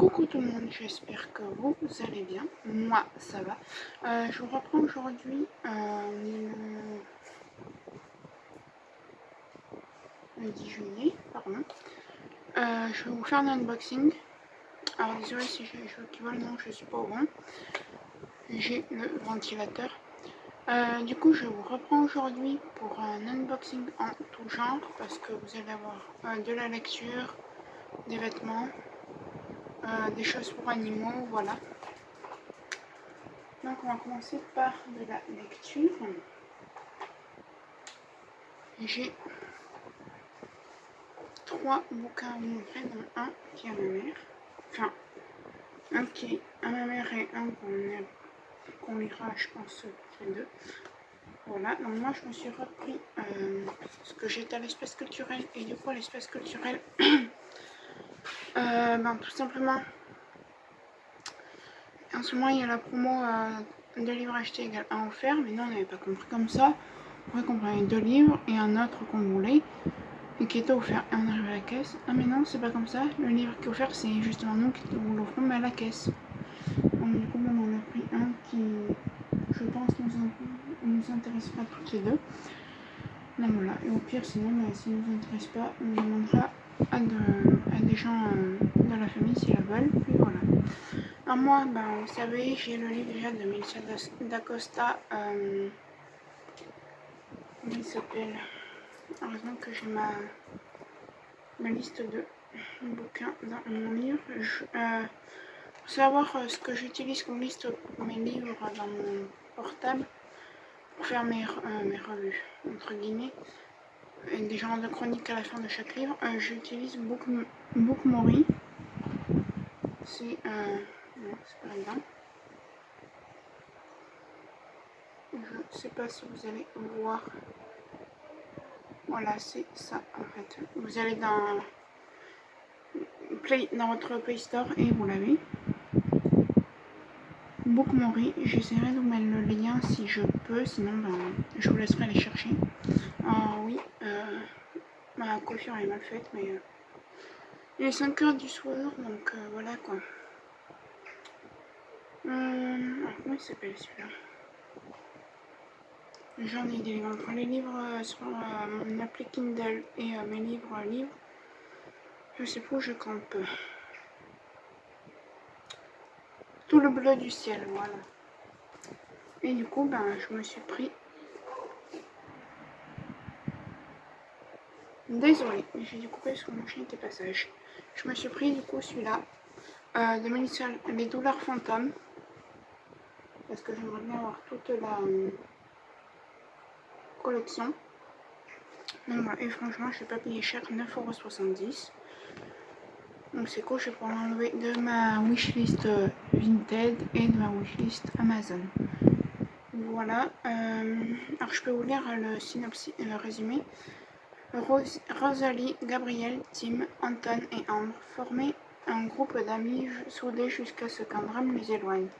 Coucou tout le monde, j'espère que vous allez bien. Moi, ça va. Je vous reprends aujourd'hui, le 10 juillet, pardon. Je vais vous faire un unboxing. Alors désolé si j'ai les cheveux qui volent, non, je suis pas au vent. J'ai le ventilateur. Du coup, je vous reprends aujourd'hui pour un unboxing en tout genre parce que vous allez avoir de la lecture, des vêtements, des choses pour animaux, voilà. Donc on va commencer par de la lecture. J'ai 3 bouquins à vous montrer, dont un qui est à ma mère. Enfin, un qui est à ma mère et un qu'on lira, je pense, tous les deux. Voilà, donc moi je me suis repris ce que j'étais à l'espace culturel et du coup à l'espace culturel, tout simplement, en ce moment il y a la promo de livres achetés égale 1 offert, mais nous on n'avait pas compris comme ça. On vrai qu'on prenait 2 livres et un autre qu'on voulait et qui était offert. Et on arrive à la caisse. Ah mais non, c'est pas comme ça. Le livre qui est offert, c'est justement nous qui vous l'offrons, mais à la caisse. Donc du coup, on en a pris un qui, je pense, nous intéressera toutes les deux. Donc voilà. Et au pire, sinon, s'il ne nous intéresse pas, on demandera à des gens de la famille s'ils la veulent. Puis voilà. Alors moi, vous savez, j'ai le livre déjà de Melissa d'Acosta. Comment il s'appelle? Heureusement que j'ai ma liste de bouquins dans mon livre. Pour savoir ce que j'utilise comme liste pour mes livres dans mon portable, pour faire mes revues, entre guillemets, et des genres de chroniques à la fin de chaque livre, j'utilise Bookmori. C'est par exemple. Je sais pas si vous allez voir. Voilà, c'est ça en fait. Vous allez dans votre Play Store et vous l'avez. Bookmori, j'essaierai de vous mettre le lien si je peux, sinon je vous laisserai aller chercher. Ah oui, ma coiffure est mal faite, mais il est 5 h du soir, donc voilà quoi. Alors, comment il s'appelle celui-là? J'en ai des livres entre les livres sur mon appli Kindle et mes livres. Je sais plus où je campe. Tout le bleu du ciel, voilà. Et du coup, je me suis pris. Désolée, j'ai dû couper parce que mon chien était passage. Je me suis pris du coup celui-là de Melissa, Les douleurs fantômes. Parce que j'aimerais bien avoir toute la collection. Donc voilà, et franchement, je n'ai pas payé cher, 9,70 €. Donc c'est cool, je vais pouvoir l'enlever de ma wishlist Vinted et de ma wishlist Amazon. Voilà, alors je peux vous lire le synopsis, le résumé. Rosalie, Gabriel, Tim, Anton et Ambre formaient un groupe d'amis soudés jusqu'à ce qu'un drame les éloigne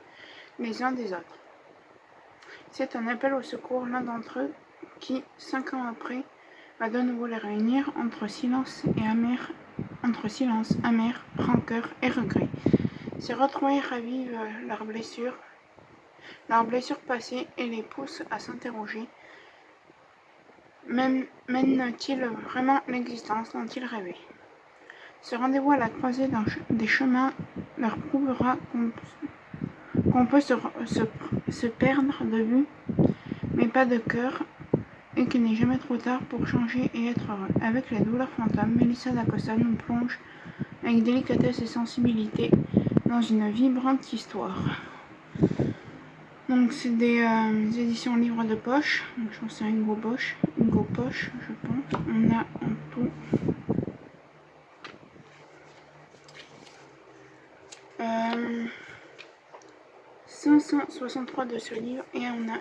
les uns des autres. C'est un appel au secours, l'un d'entre eux qui, 5 ans après, va de nouveau les réunir entre silence, amer, rancœur et regret. Ces retrouvailles ravivent leurs blessures passées et les poussent à s'interroger. Mènent-ils vraiment l'existence dont ils rêvaient? Ce rendez-vous à la croisée des chemins leur prouvera qu'on peut se perdre de vue, mais pas de cœur, et qu'il n'est jamais trop tard pour changer et être heureux. Avec Les douleurs fantômes, Melissa d'Acosta nous plonge avec délicatesse et sensibilité dans une vibrante histoire. Donc c'est des éditions livres de poche. Donc, je pense que c'est un Hugo Poche, je pense. On a en tout 563 de ce livre et on a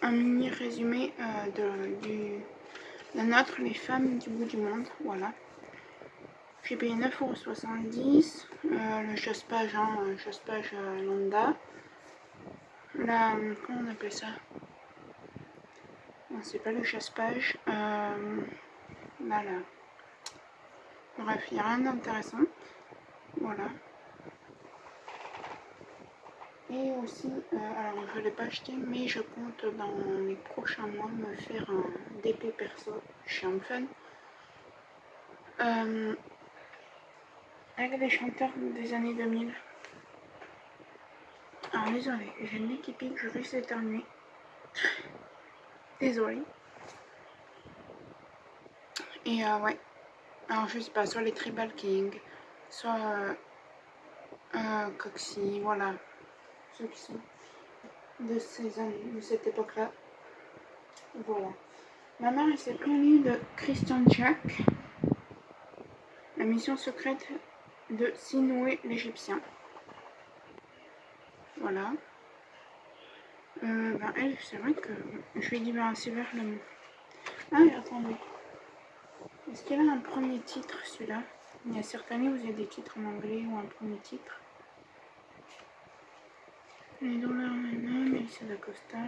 un mini résumé de la nôtre, les femmes du bout du monde. Voilà. J'ai payé 9,70 €. Le chasse-page, lambda. Là, comment on appelle ça? Non, c'est pas le chasse-page. Là. Bref, il n'y a rien d'intéressant. Voilà. Et aussi, alors je ne l'ai pas acheté, mais je compte dans les prochains mois me faire un DP perso chez Fun. Avec des chanteurs des années 2000. Alors désolé, j'ai le nez qui pique, je risque d'éternuer. Désolé. Et ouais. Alors je sais pas, soit les Tribal King, soit Coxy, voilà. Ceux qui sont de ces années, de cette époque-là. Voilà. Ma mère, elle s'est pris un livre de Christian Jack, La mission secrète de Sinoué l'Égyptien. Voilà. Ben elle, c'est vrai que je lui ai dit, ben c'est vers le... Ah, mais attendez. Est-ce qu'il a un premier titre, celui-là? Il y a certains livres où il y a des titres en anglais ou un premier titre. Les dollars maintenant, Mélissa d'Acosta.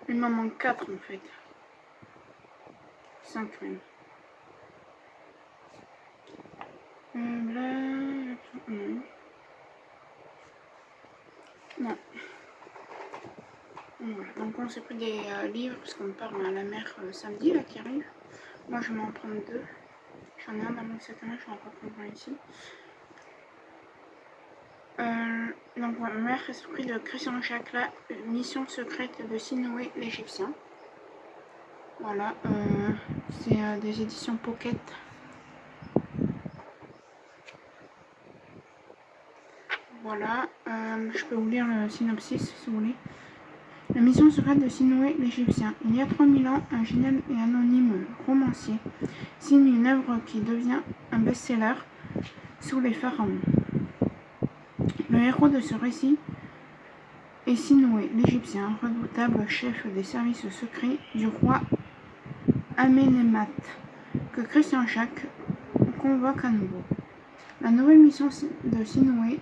Il m'en manque 4 en fait. 5 même. Là... Non. Non. Voilà. Donc on s'est pris des livres parce qu'on part à la mer samedi là qui arrive. Moi je vais m'en prendre 2. J'en ai un dans mon sac à main, je vais en reprendre un ici. Donc ma mère s'est pris de Christian Jacques, la mission secrète de Sinoué l'Égyptien. Voilà, c'est des éditions Pocket. Voilà, je peux vous lire le synopsis si vous voulez. La mission secrète de Sinoué l'Égyptien. Il y a 3000 ans, un génial et anonyme romancier signe une œuvre qui devient un best-seller sous les pharaons. Le héros de ce récit est Sinoué l'Égyptien, redoutable chef des services secrets du roi Amenemhat, que Christian Jacques convoque à nouveau. La nouvelle mission de Sinoué: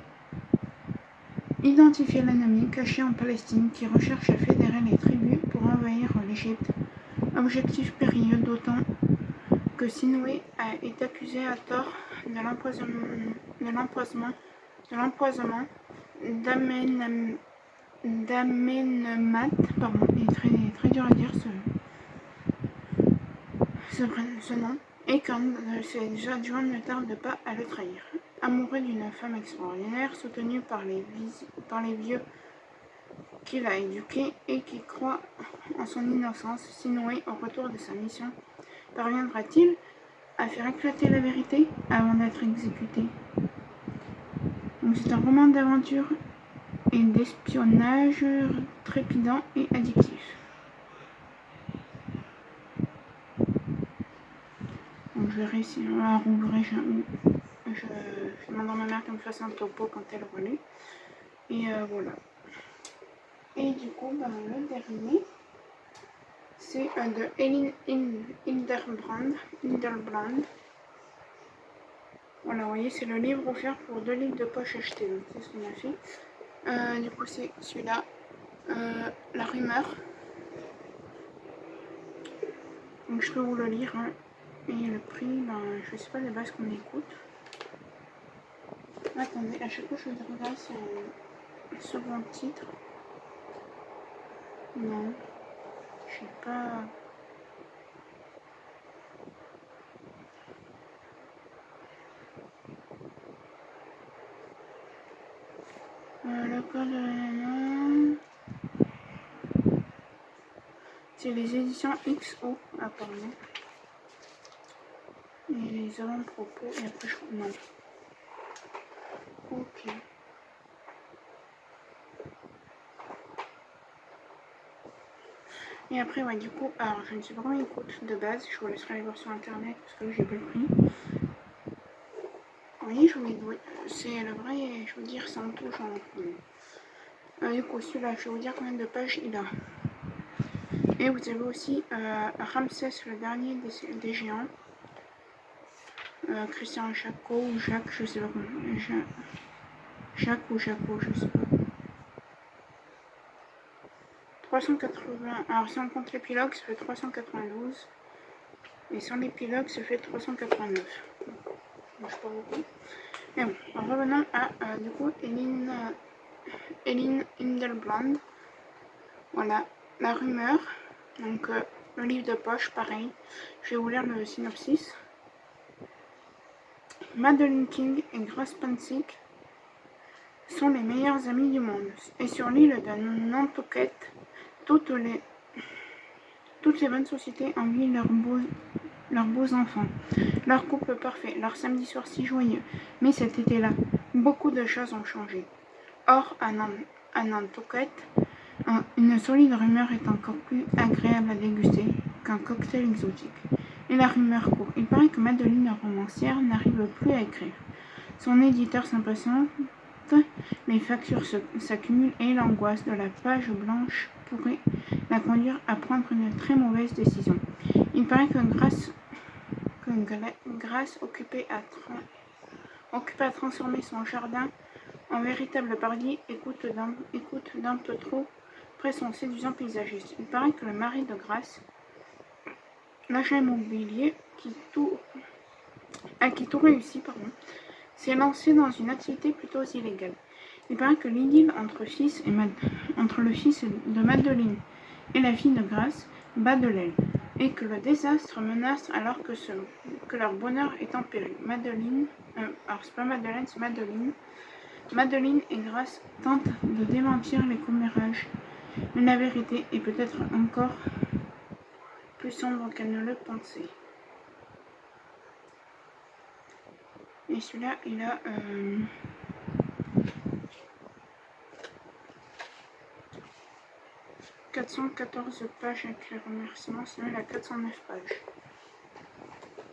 identifier l'ennemi caché en Palestine qui recherche à fédérer les tribus pour envahir l'Égypte. Objectif périlleux d'autant que Sinoué est accusé à tort de l'empoisonnement d'Amenemhat. Pardon, il est très dur à dire ce nom, et qu'un de ses adjoints ne tarde pas à le trahir. Amoureux d'une femme extraordinaire, soutenu par les vieux qu'il a éduqués et qui croit en son innocence, Sinoué, au retour de sa mission, parviendra-t-il à faire éclater la vérité avant d'être exécuté? Donc c'est un roman d'aventure et d'espionnage trépidant et addictif. Donc je vais réussir à rouvrir. Je demande à ma mère qu'elle me fasse un topo quand elle relit. Et voilà. Et du coup, ben, le dernier, c'est de Elin Hilderbrand. Voilà, vous voyez, c'est le livre offert pour 2 livres de poche achetés. Donc c'est ce qu'on a fait. Du coup, c'est celui-là, La rumeur. Donc je peux vous le lire. Hein. Et le prix, ben, je sais pas les bases qu'on écoute. Attendez, à chaque fois je regarde sur un second titre. Non, je sais pas. Le code c'est les éditions XO apparemment. Et les avant-propos, et après je crois. Non. Ok. Et après, ouais, du coup, alors je ne sais pas comment il coûte de base, je vous laisserai aller voir sur internet parce que là j'ai pas le prix. Oui, c'est le vrai, je veux dire, ça me touche en premier. Du coup, celui-là, je vais vous dire combien de pages il a. Et vous avez aussi Ramsès, le dernier des géants. Christian Jaco ou Jacques, je sais pas comment. Jacques ou Jaco, je sais pas. 380. Alors si on compte l'épilogue, ça fait 392. Et sans l'épilogue, ça fait 389. Bon, je sais pas beaucoup. Mais bon, revenons à du coup Eileen Indelbrand. Voilà, la rumeur. Donc le livre de poche, pareil. Je vais vous lire le synopsis. Madeleine King et Grace Pansy sont les meilleures amies du monde. Et sur l'île de Nantucket, toutes les bonnes sociétés envient leurs beaux enfants, leur couple parfait, leur samedi soir si joyeux. Mais cet été-là, beaucoup de choses ont changé. Or, à Nantucket, une solide rumeur est encore plus agréable à déguster qu'un cocktail exotique. Et la rumeur court. Il paraît que Madeleine, la romancière, n'arrive plus à écrire. Son éditeur s'impatiente, les factures s'accumulent et l'angoisse de la page blanche pourrait la conduire à prendre une très mauvaise décision. Il paraît que Grace occupée à transformer son jardin en véritable paradis, écoute d'un peu trop près son séduisant paysagiste. Il paraît que le mari de Grace, l'agent immobilier à qui tout réussit, s'est lancé dans une activité plutôt illégale. Il paraît que l'idylle entre le fils de Madeleine et la fille de Grace bat de l'aile, et que le désastre menace alors que leur bonheur est en péril. Alors c'est pas Madeleine, c'est Madeleine. Madeleine et Grace tentent de démentir les commérages, mais la vérité est peut-être encore plus sombre qu'elle ne le pensait. Et celui-là, il a 414 pages avec les remerciements, sinon il a 409 pages.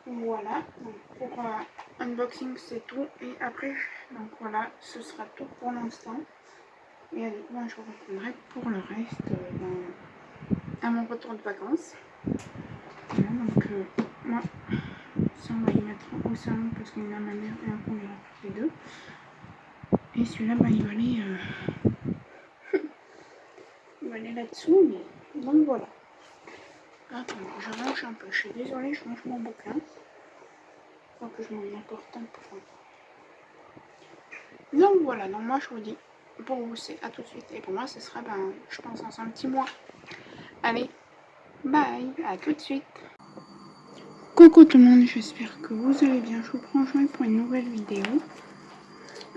Voilà, donc pour unboxing c'est tout. Et après, donc voilà, ce sera tout pour l'instant. Et avec moi je vous reprendrai pour le reste à mon retour de vacances. Voilà, donc moi, ça on va y mettre au salon parce qu'il y en a ma mère et un qu'on ira tous les deux. Et celui-là, il va aller, là-dessous. Mais... donc voilà. Attends, je range un peu. Je suis désolée, je range mon bouquin. Je crois que je m'en apporte un peu. Donc voilà, donc moi je vous dis, pour vous c'est à tout de suite. Et pour moi ce sera, je pense, dans un petit mois. Allez, bye, à tout de suite. Coucou tout le monde, j'espère que vous allez bien. Je vous prends joint pour une nouvelle vidéo.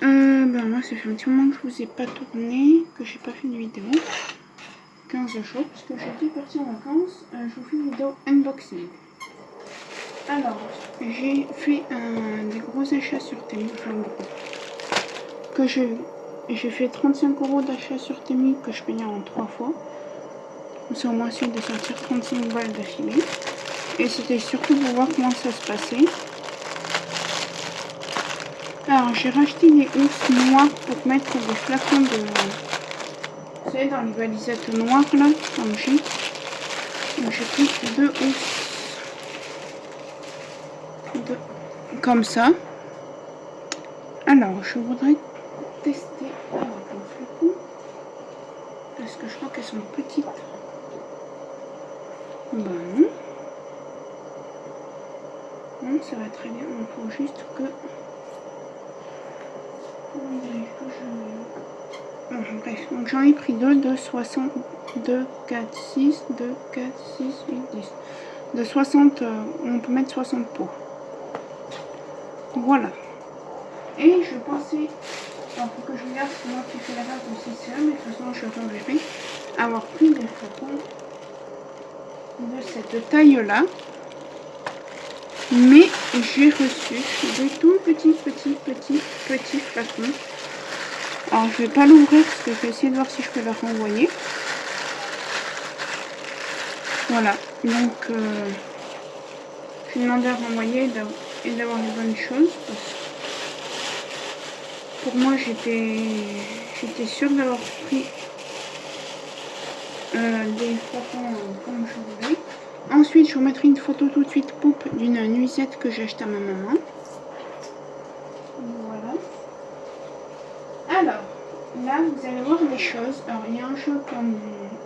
Moi ça fait un petit moment que je vous ai pas tourné, que j'ai pas fait une vidéo. 15 jours, parce que j'étais partie en vacances. Je vous fais une vidéo unboxing. Alors, j'ai fait des gros achats sur Temu, que j'ai fait 35 € d'achat sur Temu que je payais en 3 fois. C'est au moins ensuite de sortir 35 balles d'affilée. Et c'était surtout pour voir comment ça se passait. Alors j'ai racheté des housses noires pour mettre des flacons de... Vous savez, dans les valisettes noires là, comme j'ai. Donc j'ai pris 2 housses. Comme ça. Alors je voudrais tester avec un flacon. Parce que je crois qu'elles sont petites. Non, ça va très bien. Il faut juste que... bref, donc j'en ai pris 2 de 60, 2, 4, 6, 2, 4, 6, 8, 10. De 60, on peut mettre 60 pots. Voilà. Et je pensais, alors faut que je regarde, c'est moi qui fais la base de CCE, mais de toute façon je suis obligée avoir pris des flacons de cette taille-là. Mais j'ai reçu des tout petits flacons. Alors je vais pas l'ouvrir parce que je vais essayer de voir si je peux la renvoyer. Voilà, donc je vais demander à renvoyer et d'avoir les bonnes choses. Pour moi j'étais sûre d'avoir pris des flacons comme je voulais. Ensuite je vous mettrai une photo tout de suite poupe d'une nuisette que j'ai achetée à ma maman. Voilà. Alors, là vous allez voir les choses. Alors il y a un jeu comme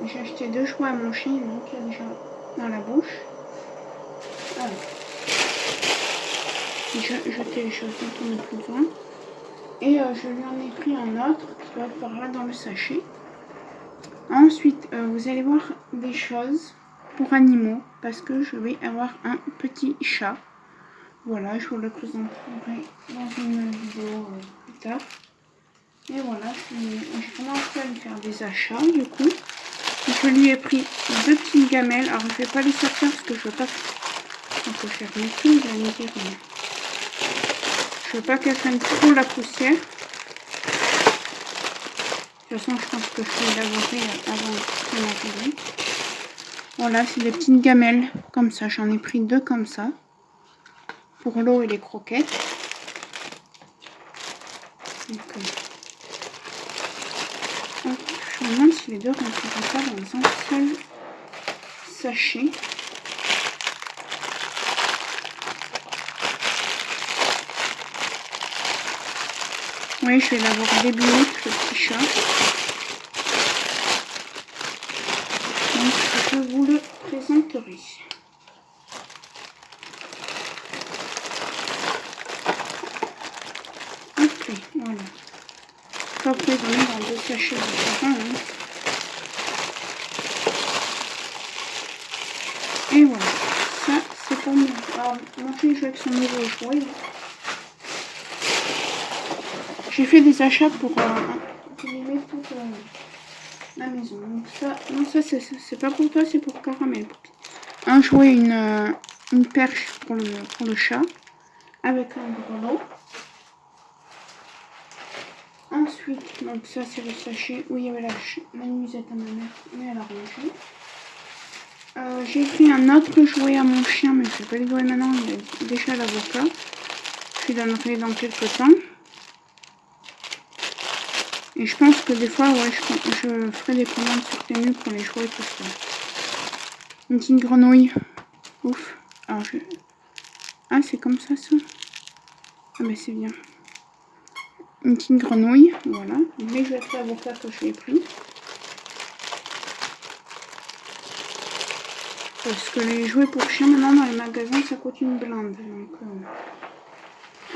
j'ai acheté 2 jouets à mon chien, donc il y a déjà dans la bouche. Voilà. J'ai jeté les choses dont on n'a plus besoin. Et je lui en ai pris un autre qui va être par là dans le sachet. Ensuite, vous allez voir des choses pour animaux parce que je vais avoir un petit chat. Voilà, je vous le présenterai dans une vidéo plus tard. Et voilà, j'ai commencé à lui faire des achats du coup. Je lui ai pris 2 petites gamelles. Alors je vais pas les sortir parce que je veux pas que faire mes filles, je vais me dire. Je veux pas qu'elles prennent trop la poussière. De toute façon, je pense que je vais laver avant de m'arriver. Voilà, c'est des petites gamelles comme ça. J'en ai pris 2 comme ça. Pour l'eau et les croquettes. Donc, je me demande si les 2 rentreront pas dans un seul sachet. Oui, je vais l'avoir début août, le petit chat. Donc, je vous le présenterai. Ok, voilà. Après, on est dans 2 sachets différents. Hein. Et voilà. Ça, c'est pour moi. Alors, mon chien joue avec son nouveau jouet. J'ai fait des achats pour filmer toute la maison. Donc ça, non, ça c'est pas pour toi, c'est pour Caramel. Un jouet, une perche pour le chat avec un grelot. Ensuite, donc ça c'est le sachet où il y avait la nuisette à ma mère, mais elle a rangé. J'ai pris un autre jouet à mon chien, mais je vais pas le jouer maintenant, il est déjà à l'avocat. Je lui donnerai dans quelques temps. Et je pense que des fois, ouais, je ferai des commandes sur Temu pour les jouets tout ça. Une petite grenouille. Ouf. Alors ah, c'est comme ça, ça. Ah, mais c'est bien. Une petite grenouille, voilà. Les jouets de l'avocat que je lui ai pris. Parce que les jouets pour chiens, maintenant, dans les magasins, ça coûte une blinde. Donc,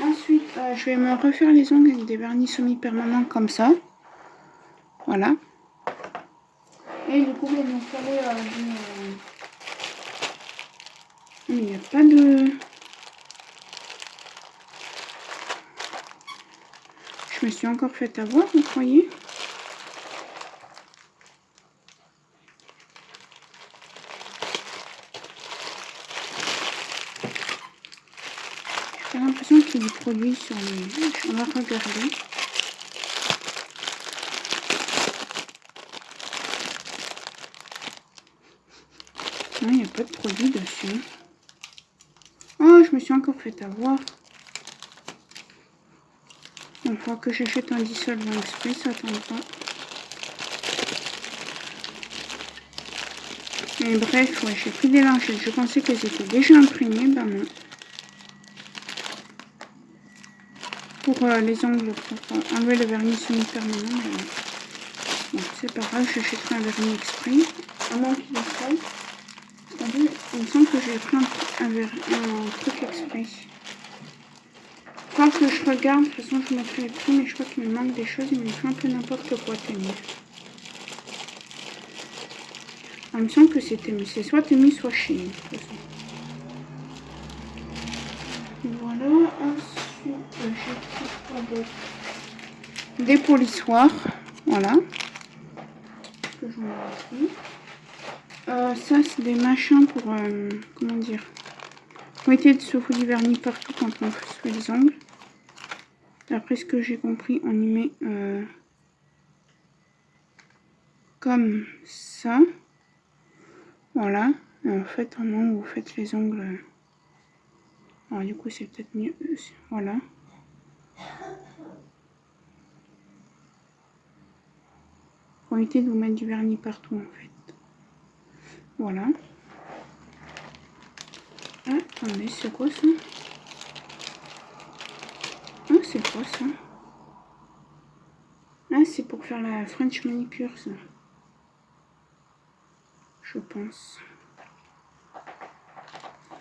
ensuite, je vais me refaire les ongles avec des vernis semi-permanents comme ça. Voilà. Et du coup, il nous fallait mais il n'y a pas de... Je me suis encore fait avoir, vous croyez? J'ai l'impression qu'il y a du produit sur les... On va regarder. Non, il n'y a pas de produit dessus. Oh, je me suis encore fait avoir. Il faut que j'achète un dissolvant exprès, ça attend pas. Mais bref, ouais, j'ai pris des lingettes. Je pensais qu'elles étaient déjà imprimées, ben non. Pour les ongles, pour enlever le vernis semi-permanent. Bon, c'est pas grave, j'achèterai un vernis exprès. À moins qu'il le fasse. Il me semble que j'ai pris un truc exprès. Quand que je regarde, de toute façon je mettrai les prix, mais je crois qu'il me manque des choses, il me fait un peu n'importe quoi Temu. Il me semble que c'est Temu, c'est soit Temu soit Shein, de toute façon. Voilà, ensuite j'ai pris des polissoirs, voilà. Que j'en ai pris. Ça c'est des machins pour, comment dire, pour éviter de se foutre du vernis partout quand on fait les ongles. D'après ce que j'ai compris, on y met comme ça. Voilà. Et en fait, au moment où vous faites les ongles, alors du coup, c'est peut-être mieux. Voilà. Pour éviter de vous mettre du vernis partout, en fait. Voilà. Ah, attendez, c'est quoi ça? Ah, c'est quoi ça? Ah, c'est pour faire la French manicure, ça. je pense.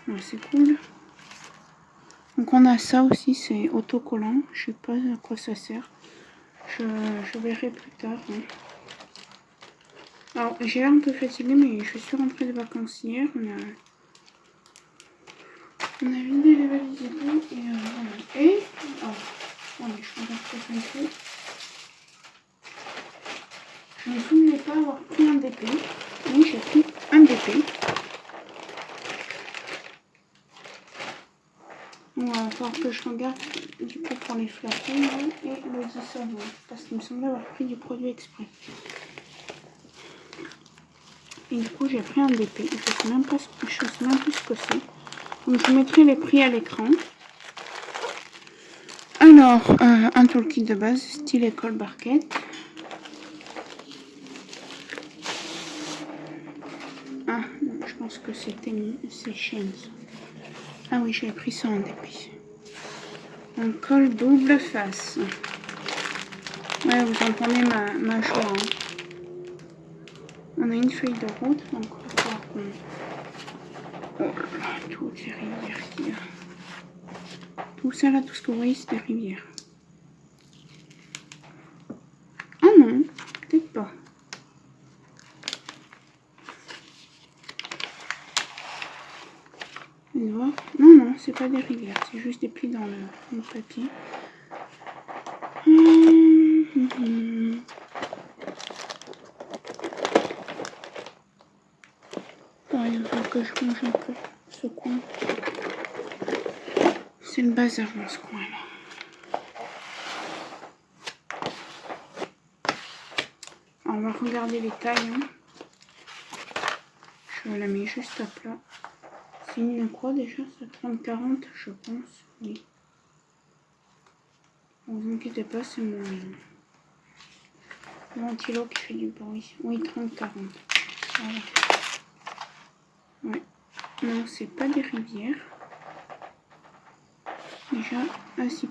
Ouais, c'est cool. Donc on a ça aussi, c'est autocollant. Je sais pas à quoi ça sert. Je verrai plus tard. Hein. Alors j'ai l'air un peu fatiguée, mais je suis rentrée de vacances hier. On a vidé les valises et tout. Et voilà. Et oh, ouais, je regarde ça ici. Je ne me souvenais pas avoir pris un DP. Oui, j'ai pris un DP. Il va falloir que je regarde du coup pour les flacons et le dissolvant. Parce qu'il me semblait avoir pris du produit exprès. Et du coup, j'ai pris un DP. Je sais même plus ce que c'est. Donc, je mettrai les prix à l'écran. Alors, un toolkit de base, style école barquette. Ah, non, je pense que c'était chiens. Ah oui, j'ai pris ça en dépit. Un col double face. Ouais, vous entendez ma joie. Hein. On a une feuille de route, donc on va voir qu'on... Oh là là, toutes ces rivières qu'il y a. Tout ça là, tout ce que vous voyez, c'est des rivières. Ah non, peut-être pas. Non, non, c'est pas des rivières, c'est juste des plis dans le papier. Bon, il faut que je mange un peu ce coin. C'est le bazar dans ce coin là. Alors, on va regarder les tailles. Hein. Je la mets juste à plat. C'est une quoi déjà? C'est 30-40 je pense. Oui. Ne vous inquiétez pas, c'est mon ventilo qui fait du bruit. Oui, 30-40. Voilà. Ouais. Non, c'est pas des rivières. Déjà, ah si,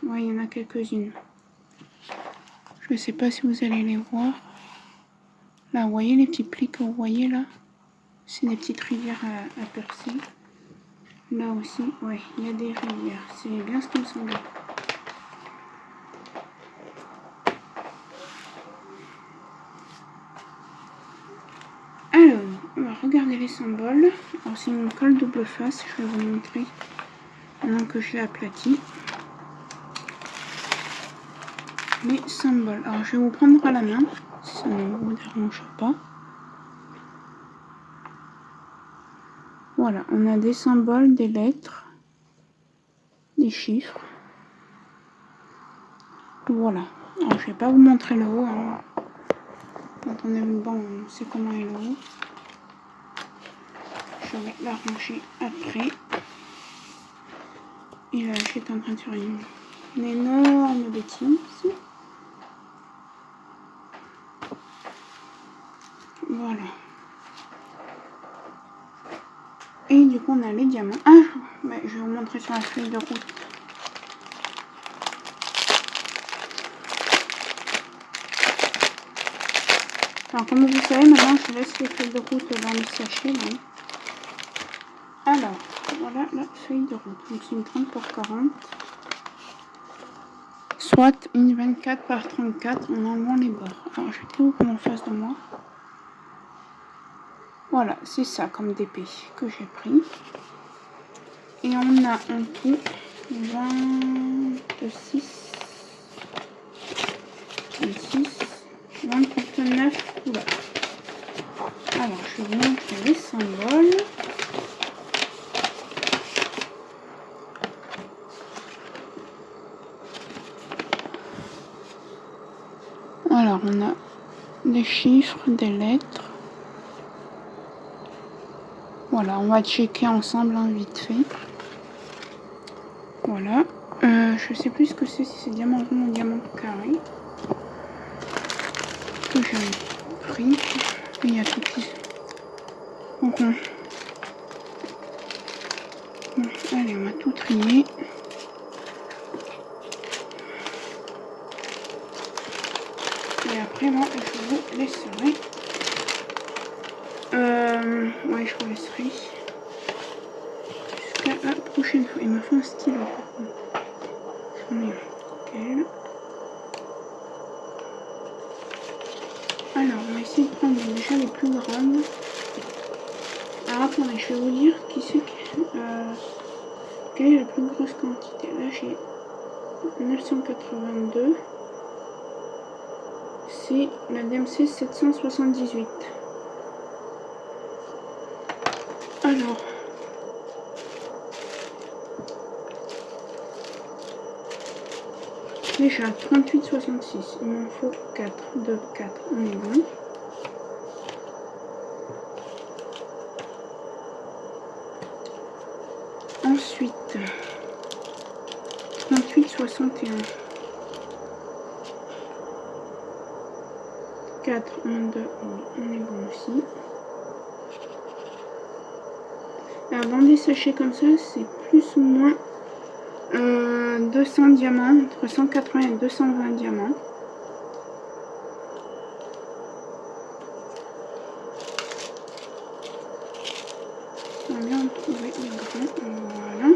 ouais, il y en a quelques-unes. Je sais pas si vous allez les voir. Là, vous voyez les petits plis que vous voyez là? C'est des petites rivières à percer. Là aussi, ouais, il y a des rivières. C'est bien ce qui me semblait. Alors, on va regarder les symboles. Alors, c'est une colle double face. Je vais vous montrer maintenant que je l'ai aplati. Les symboles. Alors, je vais vous prendre à la main, si ça ne vous dérange pas. Voilà, on a des symboles, des lettres, des chiffres. Voilà. Alors, je vais pas vous montrer le haut. Hein. Quand on est le banc, on sait comment est le haut. Je vais la ranger après. Et là, j'étais en train de faire une énorme bêtise. Voilà. Et du coup, on a les diamants. Ah, bah, je vais vous montrer sur la feuille de route. Alors, comme vous savez, maintenant, je laisse les feuilles de route dans les sachets. Là. Alors, voilà la feuille de route. Donc, c'est une 30 par 40. Soit une 24 par 34 en enlevant les bords. Alors, je vais tout vous en face de moi. Voilà, c'est ça comme DP que j'ai pris. Et on a en tout 26, 29 couleurs. Alors, je vais vous montrer les symboles. Alors, on a des chiffres, des lettres. Voilà, on va checker ensemble hein, vite fait. Voilà. Je sais plus ce que c'est, si c'est diamant rond ou diamant carré. Que j'ai pris. Il y a tout qui... Donc bon, allez, on va tout trier. Et après, moi, je vous laisserai prochaine fois. Il me faut un stylo par contre. J'en ai un. Alors, on va essayer de prendre déjà les plus grandes. Alors attendez, je vais vous dire qui c'est quelle est la plus grosse quantité. Là j'ai 982. C'est la DMC 778. Alors, déjà 38,66. Il m'en faut 4. 2, 4. On est bon. Ensuite, 38,61. 4, 1, 2, on est bon aussi. Alors dans des sachets comme ça, c'est plus ou moins 200 diamants, entre 180 et 220 diamants. On va bien trouver les grands. Voilà.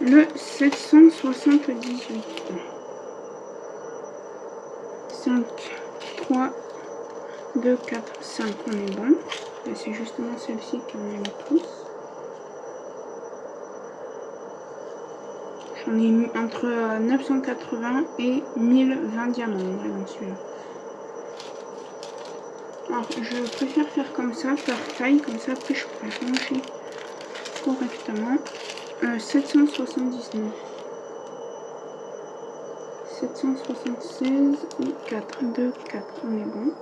Le 778. 5, 3, 2, 4, 5, on est bon. Et c'est justement celle-ci qui en est le plus. J'en ai mis entre 980 et 1020 diamants dans celui-là. Alors je préfère faire comme ça, par taille, comme ça après je pourrais ranger correctement. 779. 776 et 4, 2, 4, on est bon.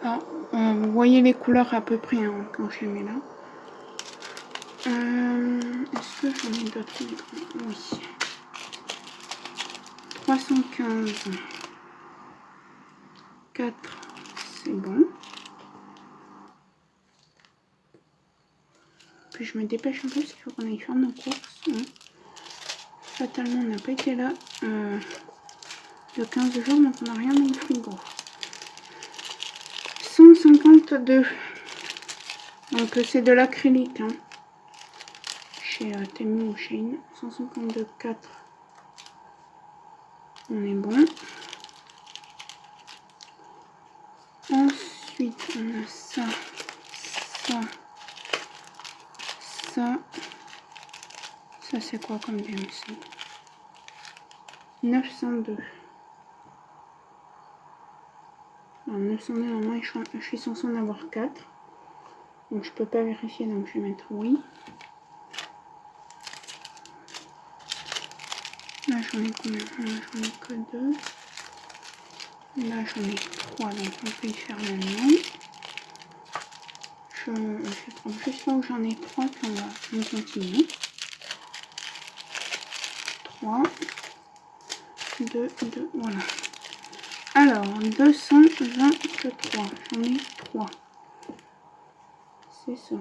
Alors, vous voyez les couleurs à peu près hein, quand je les mets là. Est-ce que j'en ai d'autres? Oui. 315. 4, c'est bon. Puis je me dépêche un peu parce qu'il faut qu'on aille faire nos courses. Hein. Fatalement, on n'a pas été là le 15 jours, donc on n'a rien dans le frigo. 152. Donc c'est de l'acrylique. Hein. Chez Temu ou Shein. 152, 4. On est bon. Ensuite, on a ça, ça, ça. Ça, c'est quoi comme DMC? 902. Alors, 902, normalement, je suis censée en avoir 4. Donc, je peux pas vérifier, donc je vais mettre oui. Là, j'en ai combien? Là, j'en ai que 2. Là, j'en ai 3, donc on peut y faire maintenant. Je vais prendre juste là où j'en ai 3, puis on continue. 3, 2, 2, voilà. Alors, 223, j'en ai 3. C'est ça.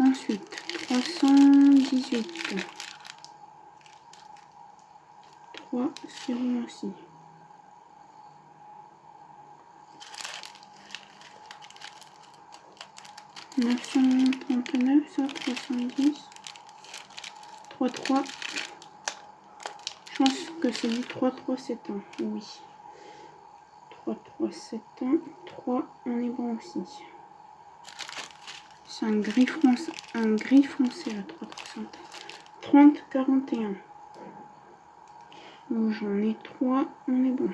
Ensuite, 318. 3, c'est bon aussi. 939, ça, 310. 3, 3. Je pense que c'est du 3, 3, 7 ans. Oui. 3, 3, 7 ans. 3, on est bon aussi. C'est un gris foncé le 3, 3, 30, 41. Donc j'en ai 3, on est bon.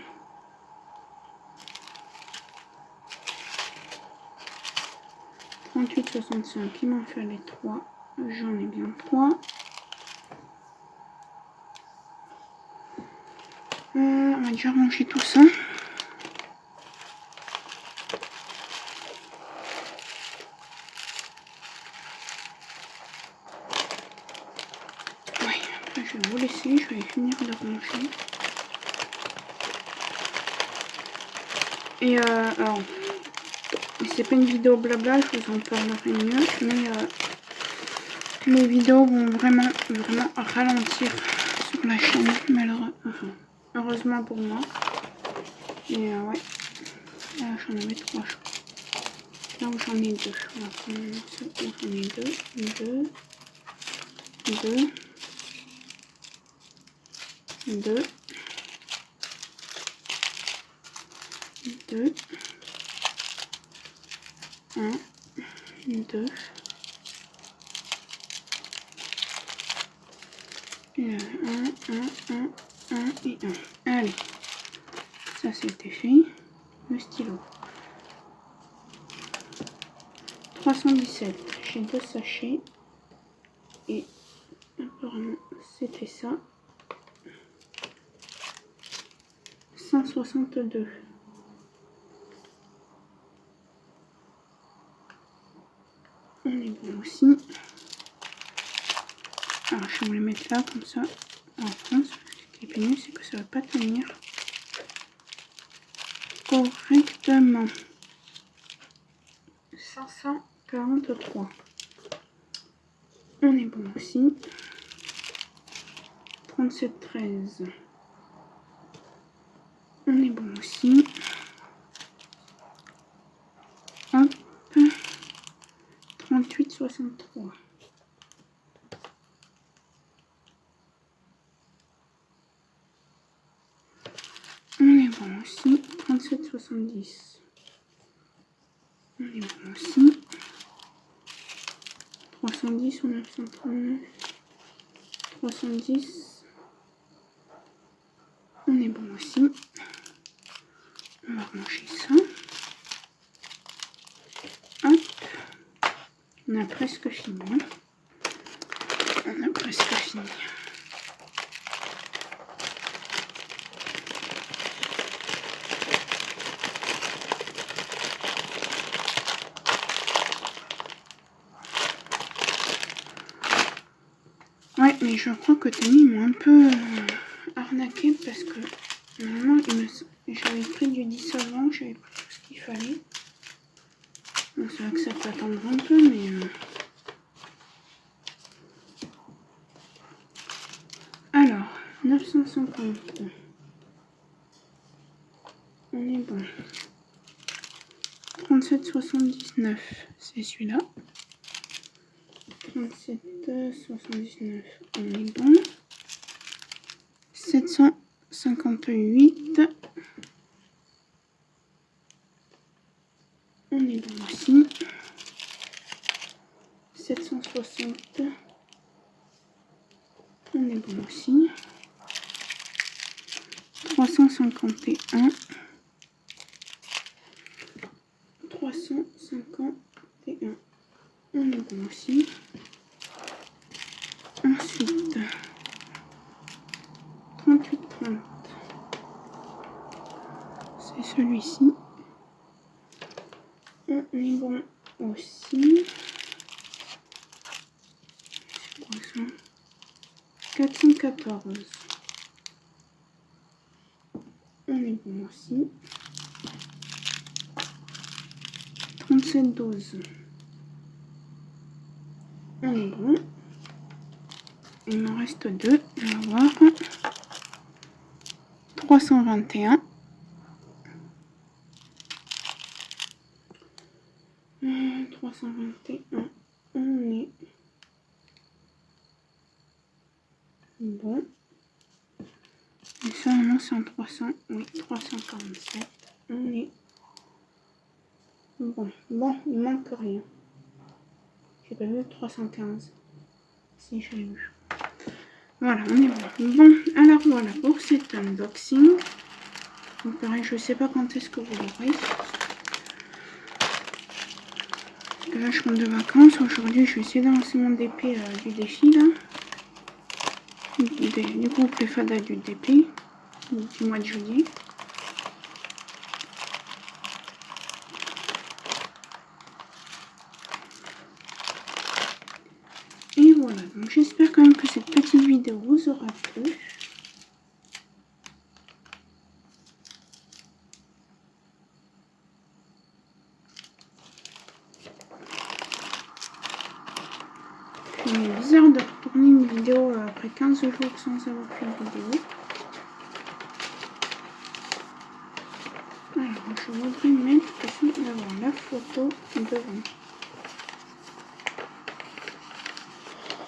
38, 65, il m'en fallait 3. J'en ai bien 3. On va déjà ranger tout ça. Ouais, après je vais vous laisser, je vais finir de ranger. Et alors, c'est pas une vidéo blabla, je vous en parlerai mieux, mais mes vidéos vont vraiment ralentir sur la chaîne, heureusement pour moi. Et ouais, là j'en avais 3 je crois. Là où j'en ai 2. On va prendre où j'en ai 2. 1, 2. Et 1 et 1. Allez, ça c'était fait. Le stylo. 317. J'ai 2 sachets. Et apparemment c'était ça. 162. On est bon aussi. Alors je vais vous les mettre là comme ça en France. Ce qui est mieux c'est que ça va pas tenir correctement. 543. On est bon aussi. 3713. On est bon aussi. Hop. 3863. On est bon aussi. 3770. On est bon aussi. 310 ou 939. 310. On est bon aussi. On va ranger ça. Hop. On a presque fini. On a presque fini. Ouais, mais je crois que Tony m'a un peu arnaqué parce que normalement j'avais pris du 10 avant, j'avais pris tout ce qu'il fallait. Bon, c'est vrai que ça peut attendre un peu, mais alors 950. On est bon. 37,79, c'est celui-là. 37,79, on est bon. 758, on est bon aussi. 760, on est bon aussi. 351, 351, on est bon aussi. Ensuite, 38,30, c'est celui-ci. On est bon aussi. 414. On est bon aussi. 37,12. On est bon. Il m'en reste 2. On va voir. 321. 321. On est bon. Et ça, maintenant, c'est en 300. Oui, 347. On est bon. Bon, il manque rien. J'ai pas vu 315. Si, je l'ai vu. Voilà, on est bon. Bon, alors voilà pour cet unboxing. Donc pareil, je sais pas quand est-ce que vous l'aurez. Là, je rentre de vacances. Aujourd'hui, je vais essayer de lancer mon DP du défi, là. Du groupe Les Fadas du DP, du mois de juillet. Et voilà, donc j'espère quand même que cette petite vidéo vous aura plu. C'est bizarre de retourner une vidéo après 15 jours sans avoir fait de vidéo. Alors, je voudrais mettre aussi d'avoir la photo devant.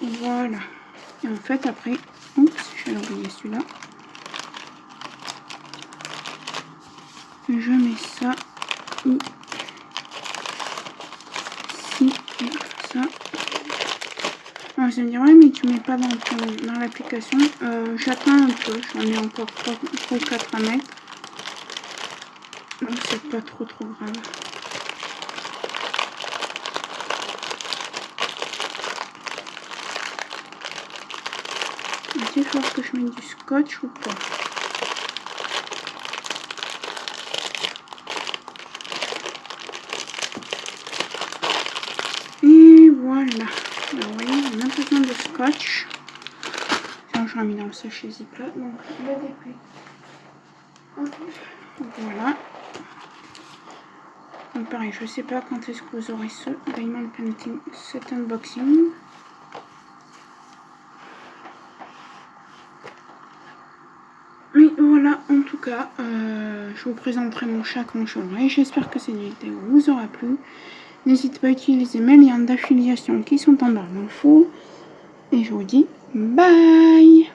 Voilà. Et en fait, après, oups, j'ai oublié celui-là. Je mets ça ici et ça. Alors, vous allez me dire, ouais, mais tu mets pas dans l'application. J'attends un peu, j'en ai encore 3 ou 4 à mettre. Donc, c'est pas trop grave. Est-ce qu'il faut que je mette du scotch ou pas? Et voilà. Alors, vous voyez, on a besoin de scotch. Je l'ai mis dans le sachet Ziploc. Donc, je le déplie. Voilà. Donc, pareil, je sais pas quand est-ce que vous aurez ce Diamond Painting, cet unboxing. Mais voilà, en tout cas, je vous présenterai mon chat quand je l'aurai. J'espère que cette vidéo vous aura plu. N'hésitez pas à utiliser mes liens d'affiliation qui sont en barre d'infos. Et je vous dis bye!